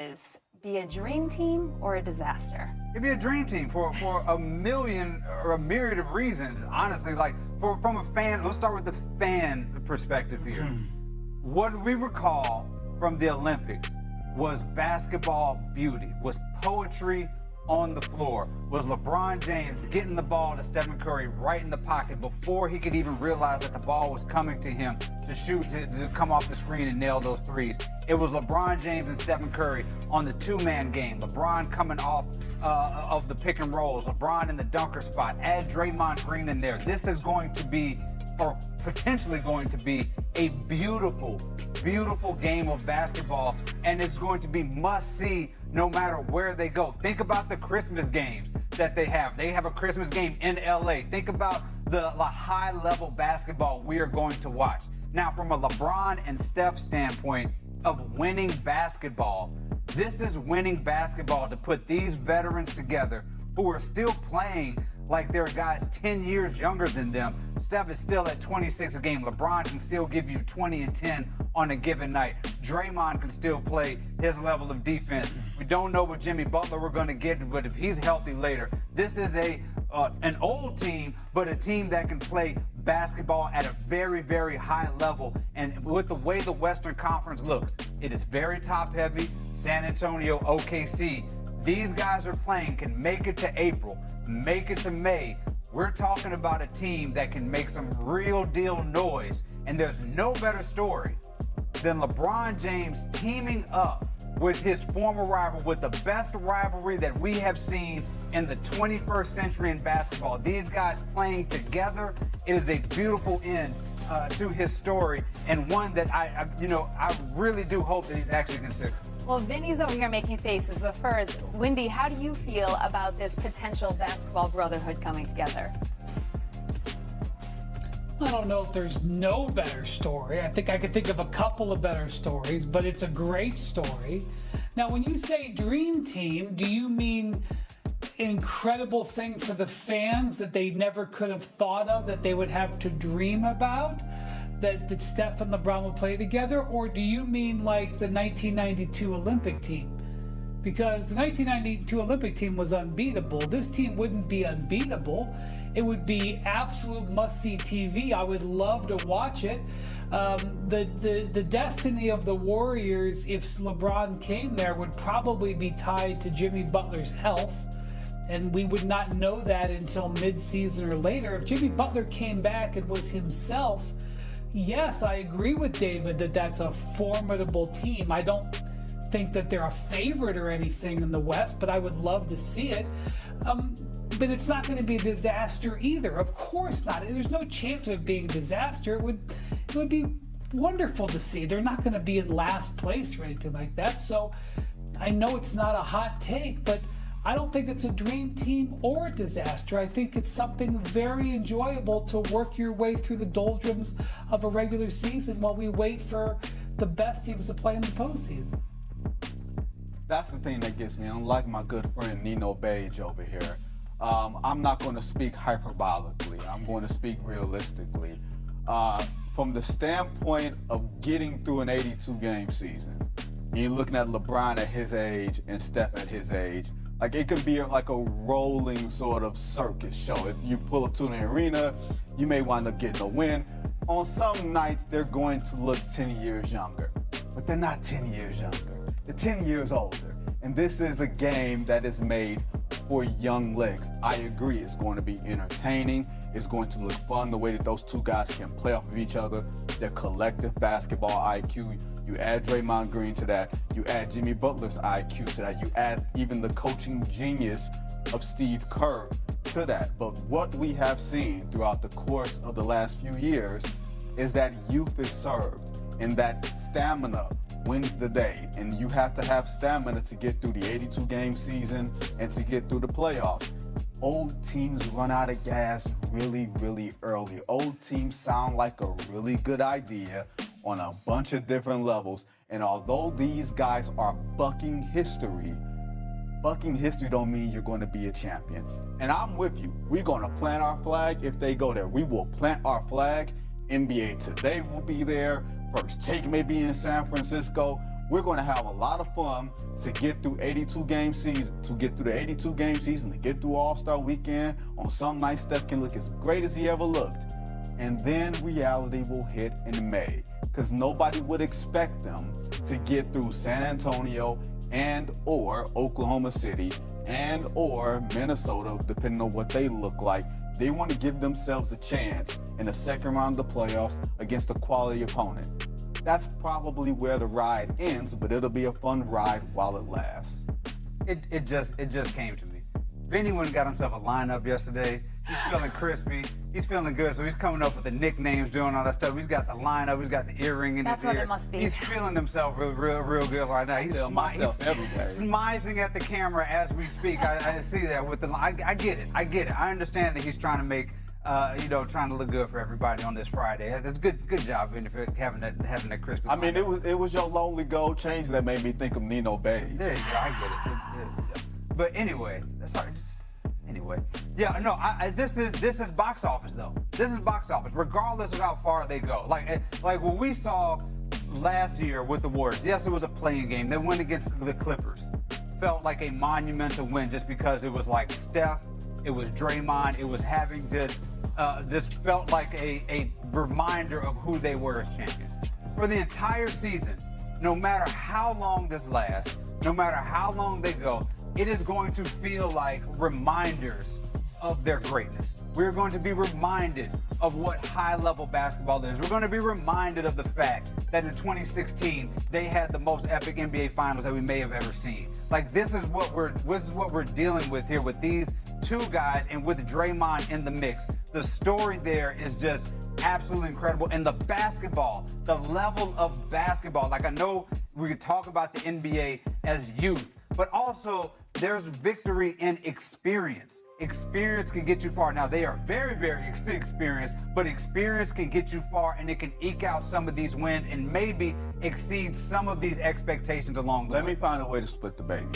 is be a dream team or a disaster? It'd be a dream team for a million or a myriad of reasons. Honestly, like from a fan, let's start with the fan perspective here. What we recall from the Olympics was basketball beauty, was poetry on the floor, was LeBron James getting the ball to Stephen Curry right in the pocket before he could even realize that the ball was coming to him to shoot, to come off the screen and nail those threes. It was LeBron James and Stephen Curry on the two-man game. LeBron coming off of the pick and rolls, LeBron in the dunker spot, add Draymond Green in there. This is going to be, or potentially going to be, a beautiful, beautiful game of basketball, and it's going to be must-see no matter where they go. Think about the Christmas games that they have. They have a Christmas game in LA. Think about the high-level basketball we are going to watch. Now, from a LeBron and Steph standpoint of winning basketball, this is winning basketball to put these veterans together who are still playing like they're guys 10 years younger than them. Steph is still at 26 a game. LeBron can still give you 20 and 10 on a given night. Draymond can still play his level of defense. We don't know what Jimmy Butler we're going to get, but if he's healthy later, this is an old team, but a team that can play basketball at a very, very high level. And with the way the Western Conference looks, it is very top heavy. San Antonio, OKC, these guys are playing, can make it to April, make it to May. We're talking about a team that can make some real deal noise. And there's no better story than LeBron James teaming up with his former rival, with the best rivalry that we have seen in the 21st century in basketball. These guys playing together, it is a beautiful end to his story, and one that I really do hope that he's actually considered. Well, Vinny's over here making faces, but first, Wendy, how do you feel about this potential basketball brotherhood coming together? I don't know if there's no better story. I think I could think of a couple of better stories, but it's a great story. Now, when you say dream team, do you mean incredible thing for the fans that they never could have thought of, that they would have to dream about, that Steph and LeBron would play together? Or do you mean like the 1992 Olympic team? Because the 1992 Olympic team was unbeatable. This team wouldn't be unbeatable. It would be absolute must-see TV. I would love to watch it. The destiny of the Warriors, if LeBron came there, would probably be tied to Jimmy Butler's health. And we would not know that until mid-season or later. If Jimmy Butler came back and was himself, yes, I agree with David that that's a formidable team. I don't think that they're a favorite or anything in the West, but I would love to see it. But it's not going to be a disaster either. Of course not. There's no chance of it being a disaster. It would be wonderful to see. They're not going to be in last place or anything like that. So I know it's not a hot take, but I don't think it's a dream team or a disaster. I think it's something very enjoyable to work your way through the doldrums of a regular season while we wait for the best teams to play in the postseason. That's the thing that gets me. Unlike my good friend Nino Beige over here, I'm not going to speak hyperbolically. I'm going to speak realistically. From the standpoint of getting through an 82-game season, and you're looking at LeBron at his age and Steph at his age, like it can be like a rolling sort of circus show. If you pull up to an arena, you may wind up getting a win. On some nights, they're going to look 10 years younger, but they're not 10 years younger. They're 10 years older. And this is a game that is made for young legs. I agree, it's going to be entertaining. It's going to look fun the way that those two guys can play off of each other. Their collective basketball IQ. You add Draymond Green to that. You add Jimmy Butler's IQ to that. You add even the coaching genius of Steve Kerr to that. But what we have seen throughout the course of the last few years is that youth is served and that stamina wins the day. And you have to have stamina to get through the 82-game season and to get through the playoffs. Old teams run out of gas really, really early. Old teams sound like a really good idea on a bunch of different levels. And although these guys are bucking history don't mean you're going to be a champion. And I'm with you. We're going to plant our flag if they go there. We will plant our flag. NBA Today will be there. First Take may be in San Francisco. We're going to have a lot of fun to get through 82 game season, to get through All-Star weekend. On some nights, Steph can look as great as he ever looked. And then reality will hit in May, because nobody would expect them to get through San Antonio and or Oklahoma City and or Minnesota, depending on what they look like. They want to give themselves a chance in the second round of the playoffs against a quality opponent. That's probably where the ride ends, but it'll be a fun ride while it lasts. It just came to me. Vinny went and got himself a lineup yesterday. He's feeling crispy. He's feeling good, so he's coming up with the nicknames, doing all that stuff. He's got the lineup. He's got the earring in That's his ear. what it must be. He's feeling himself real good right now. He's smizing at the camera as we speak. I see that with the. I get it. I understand that he's trying to make, trying to look good for everybody on this Friday. It's good job, Vinny, for having that crispy. I mean, it was your lonely gold change that made me think of Nino Beige. There you go. I get it. But anyway, sorry. Anyway, yeah, no, this is box office though. This is box office, regardless of how far they go. Like what we saw last year with the Warriors. Yes, it was a playing game. They went against the Clippers. Felt like a monumental win just because it was like Steph, it was Draymond, it was having this. This felt like a reminder of who they were as champions. For the entire season, no matter how long this lasts, no matter how long they go, it is going to feel like reminders of their greatness. We're going to be reminded of what high-level basketball is. We're going to be reminded of the fact that in 2016 they had the most epic NBA Finals that we may have ever seen. Like this is what we're dealing with here with these two guys and with Draymond in the mix. The story there is just absolutely incredible. And the basketball, the level of basketball. Like I know we could talk about the NBA as youth, but also there's victory in experience. Experience can get you far. Now, they are very, very experienced, but experience can get you far, and it can eke out some of these wins and maybe exceed some of these expectations along the way. Let me find a way to split the baby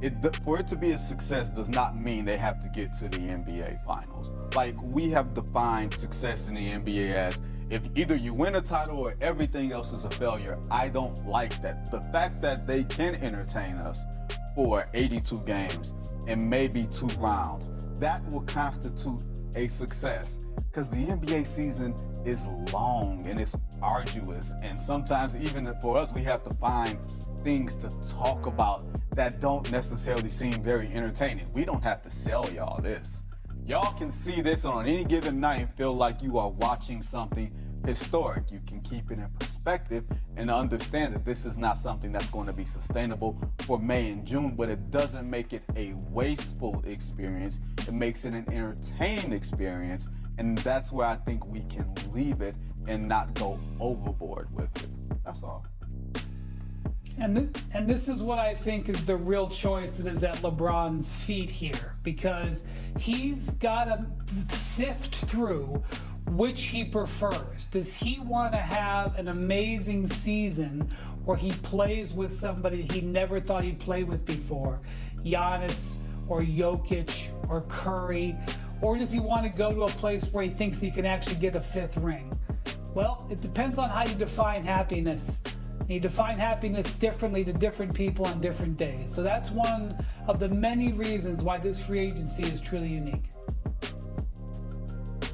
here. For it to be a success does not mean they have to get to the NBA Finals. Like, we have defined success in the NBA as if either you win a title or everything else is a failure. I don't like that. The fact that they can entertain us for 82 games and maybe 2 rounds, that will constitute a success. Because the NBA season is long and it's arduous, and sometimes even for us, we have to find things to talk about that don't necessarily seem very entertaining. We don't have to sell y'all this. Y'all can see this on any given night and feel like you are watching something historic. You can keep it in perspective and understand that this is not something that's going to be sustainable for May and June, but it doesn't make it a wasteful experience. It makes it an entertaining experience, and that's where I think we can leave it and not go overboard with it. That's all. And this is what I think is the real choice that is at LeBron's feet here, because he's got to sift through which he prefers. Does he want to have an amazing season where he plays with somebody he never thought he'd play with before, Giannis or Jokic or Curry, or does he want to go to a place where he thinks he can actually get a 5th ring? Well, it depends on how you define happiness. You define happiness differently to different people on different days. So that's one of the many reasons why this free agency is truly unique.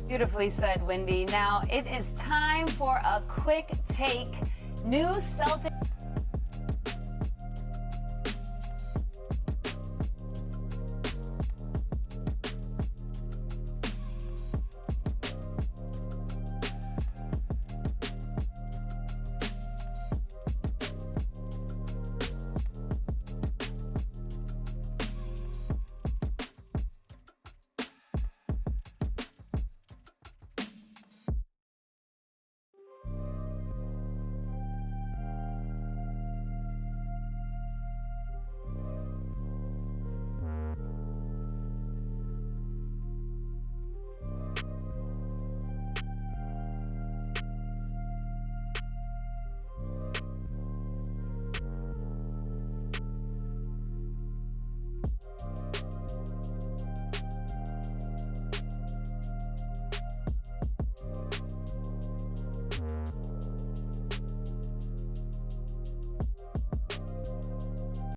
Beautifully said, Wendy. Now it is time for a quick take. New Celtics.